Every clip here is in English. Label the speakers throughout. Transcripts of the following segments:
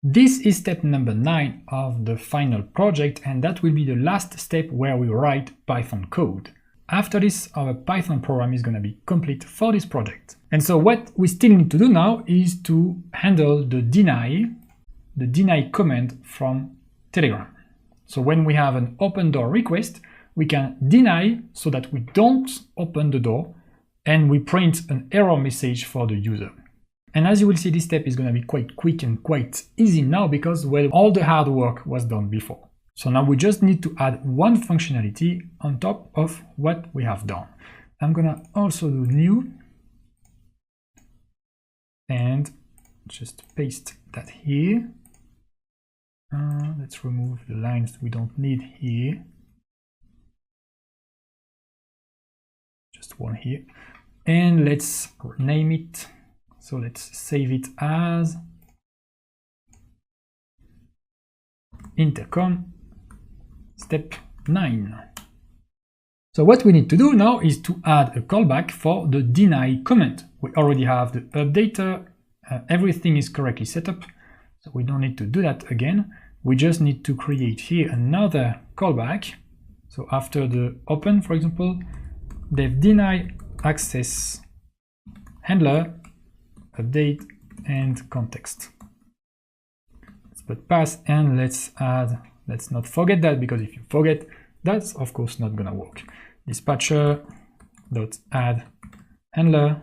Speaker 1: This is step number 9 of the final project, and that will be the last step where we write Python code. After this, our Python program is going to be complete for this project. And so what we still need to do now is to handle the deny command from Telegram. So when we have an open door request, we can deny so that we don't open the door, and we print an error message for the user. And as you will see, this step is going to be quite quick and quite easy now because, well, all the hard work was done before. So now we just need to add one functionality on top of what we have done. I'm going to also do new and just paste that here. Let's remove the lines we don't need here. Just one here. And let's name it. So let's save it as intercom step 9. So what we need to do now is to add a callback for the deny command. We already have the updater, everything is correctly set up, so we don't need to do that again. We just need to create here another callback. So after the open, for example, dev deny access handler update and context. Let's put pass and let's not forget that, because if you forget, that's of course not gonna work. Dispatcher dot add handler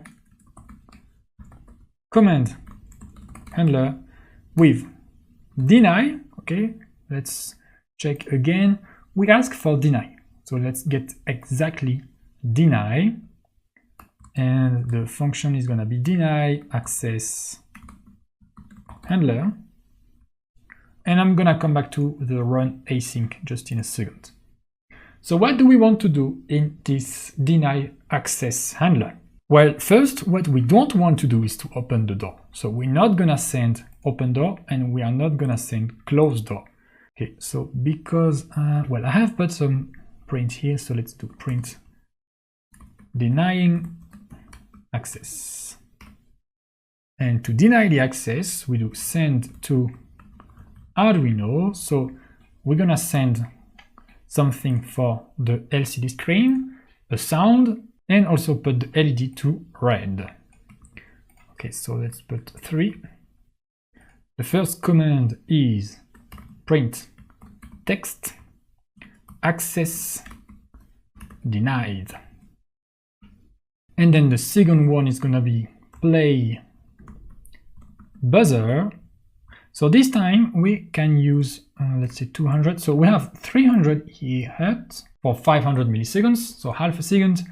Speaker 1: command handler with deny. Okay, let's check again. We ask for deny, so let's get exactly deny. And the function is going to be deny access handler. And I'm going to come back to the run async just in a second. So what do we want to do in this deny access handler? Well, first, what we don't want to do is to open the door. So we're not going to send open door and we are not going to send close door. Okay, so because, well, I have put some print here, so let's do print denying access. And to deny the access, we do send to Arduino. So we're gonna send something for the LCD screen, a sound, and also put the LED to red. Okay, so let's put 3. The first command is print text access denied. And then the second one is going to be play buzzer. So this time we can use, let's say 200. So we have 300 here hertz for 500 milliseconds, so half a second.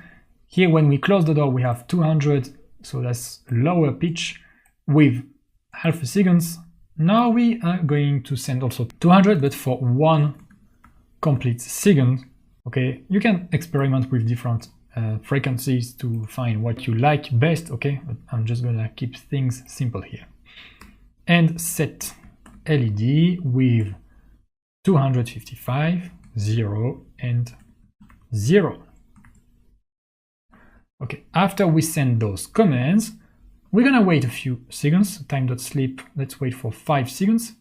Speaker 1: Here when we close the door we have 200, so that's lower pitch with half a second. Now we are going to send also 200, but for 1 complete second. Okay, you can experiment with different frequencies to find what you like best, okay, but I'm just gonna keep things simple here. And set LED with 255, 0 and 0. Okay, after we send those commands, we're gonna wait a few seconds, time.sleep, let's wait for 5 seconds.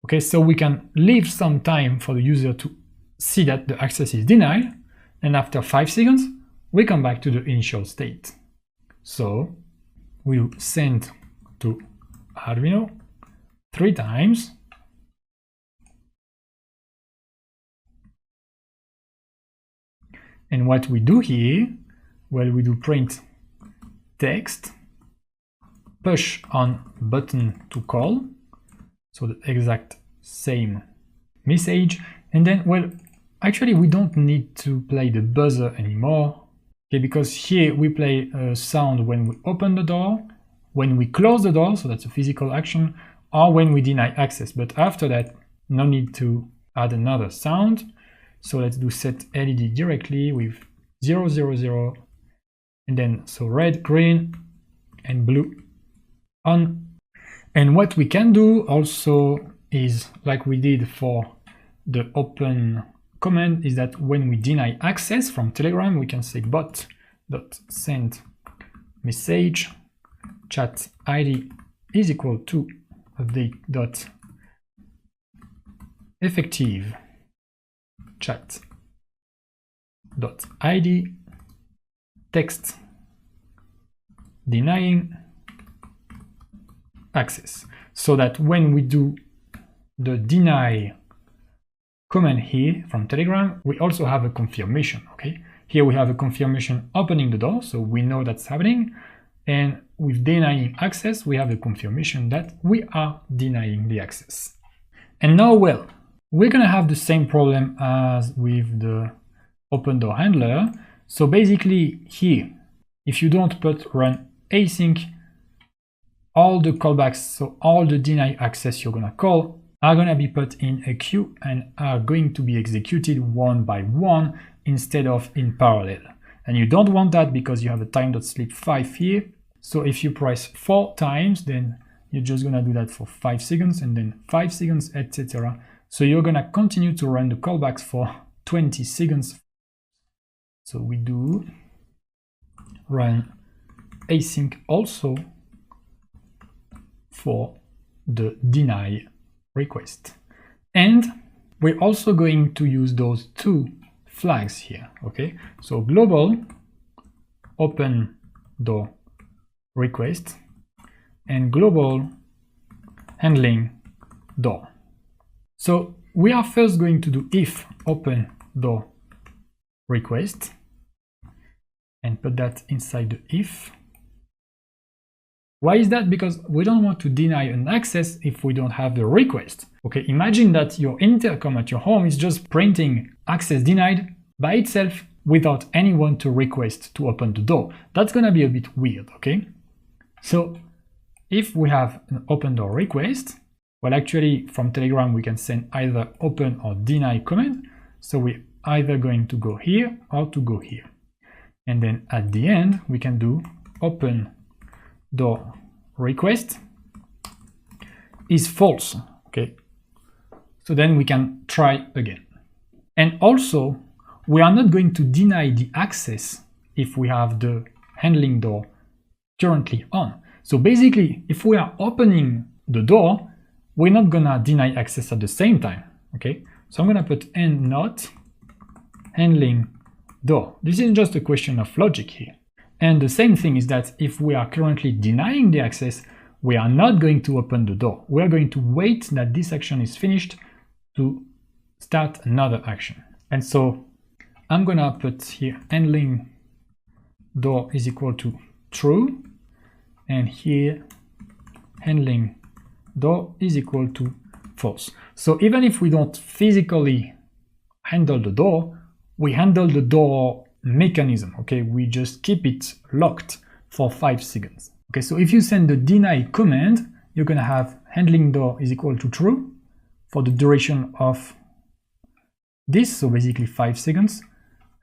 Speaker 1: Okay, so we can leave some time for the user to see that the access is denied, and after 5 seconds, we come back to the initial state. So we'll send to Arduino 3 times. And what we do here, well, we do print text, push on button to call, so the exact same message. And then, well, actually we don't need to play the buzzer anymore. Okay, because here we play a sound when we open the door, when we close the door, so that's a physical action, or when we deny access. But after that, no need to add another sound. So let's do set LED directly with 0, 0, 0, and then so red, green, and blue on. And what we can do also is, like we did for the open command, is that when we deny access from Telegram, we can say bot.send message chat ID is equal to update.effective chat.id text denying access, so that when we do the deny command here from Telegram, we also have a confirmation. Okay, here we have a confirmation opening the door, so we know that's happening, and with denying access we have a confirmation that we are denying the access. And now, well, we're gonna have the same problem as with the open door handler. So basically here, if you don't put run async, all the callbacks, so all the deny access you're gonna call are gonna be put in a queue and are going to be executed one by one instead of in parallel. And you don't want that because you have a time.sleep 5 here. So if you press 4 times, then you're just gonna do that for 5 seconds and then 5 seconds, etc. So you're gonna continue to run the callbacks for 20 seconds. So we do run async also for the deny request. And we're also going to use those two flags here. Okay, so global open door request and global handling door. So we are first going to do if open door request and put that inside the if. Why is that? Because we don't want to deny an access if we don't have the request. Okay, imagine that your intercom at your home is just printing access denied by itself without anyone to request to open the door. That's gonna be a bit weird, okay? So if we have an open door request, well, actually from Telegram we can send either open or deny command. So we're either going to go here or to go here. And then at the end we can do open door request is false. Okay, so then we can try again. And also we are not going to deny the access if we have the handling door currently on. So basically if we are opening the door, we're not gonna deny access at the same time. Okay, so I'm gonna put and not handling door. This is just a question of logic here. And the same thing is that if we are currently denying the access, we are not going to open the door. We are going to wait that this action is finished to start another action. And so I'm gonna put here handling door is equal to true, and here handling door is equal to false. So even if we don't physically handle the door, we handle the door mechanism. Okay, we just keep it locked for 5 seconds. Okay, so if you send the deny command, you're gonna have handling door is equal to true for the duration of this, so basically 5 seconds.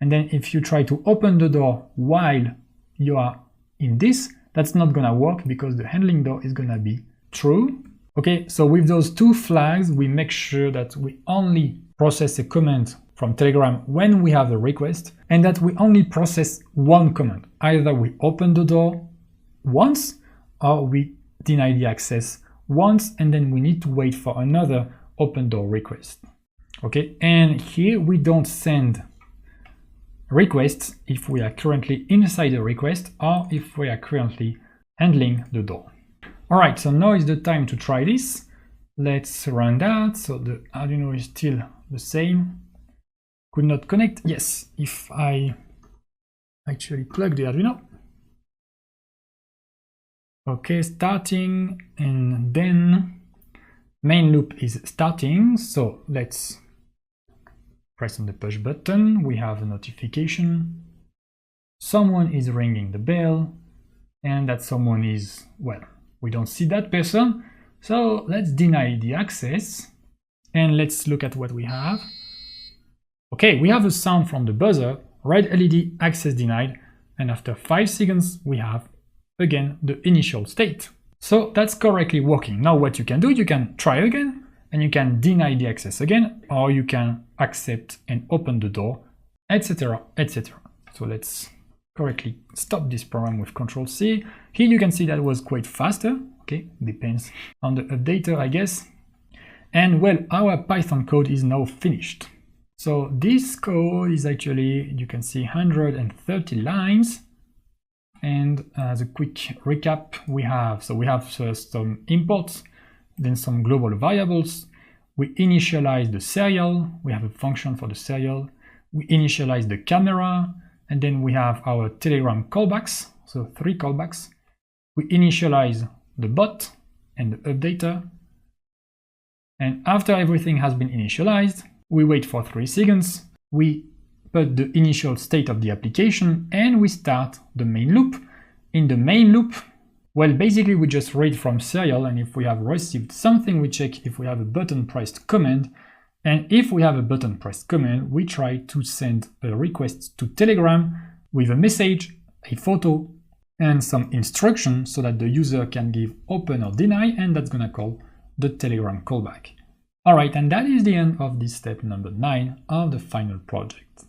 Speaker 1: And then if you try to open the door while you are in this, that's not gonna work because the handling door is gonna be true. Okay, so with those two flags, we make sure that we only process a command from Telegram when we have a request, and that we only process one command. Either we open the door once or we deny the access once, and then we need to wait for another open door request. Okay, and here we don't send requests if we are currently inside a request or if we are currently handling the door. All right, so now is the time to try this. Let's run that. So the Arduino is still the same. Could not connect. Yes, if I actually plug the Arduino. Okay, starting, and then main loop is starting. So let's press on the push button. We have a notification. Someone is ringing the bell, and that someone is, well, we don't see that person. So let's deny the access and let's look at what we have. Okay, we have a sound from the buzzer, red LED, access denied, and after 5 seconds we have again the initial state. So that's correctly working. Now what you can do, you can try again and you can deny the access again, or you can accept and open the door, etc, etc. So let's correctly stop this program with Ctrl+C. Here you can see that was quite faster. Okay, depends on the updater, I guess. And well, our Python code is now finished. So this code is actually, you can see 130 lines. And as a quick recap, we have first some imports, then some global variables. We initialize the serial, we have a function for the serial. We initialize the camera, and then we have our Telegram callbacks, so 3 callbacks. We initialize the bot and the updater. And after everything has been initialized, we wait for 3 seconds. We put the initial state of the application and we start the main loop. In the main loop, well, basically we just read from serial, and if we have received something, we check if we have a button pressed command. And if we have a button pressed command, we try to send a request to Telegram with a message, a photo, and some instructions so that the user can give open or deny, and that's gonna call the Telegram callback. Alright, and that is the end of this step number 9 of the final project.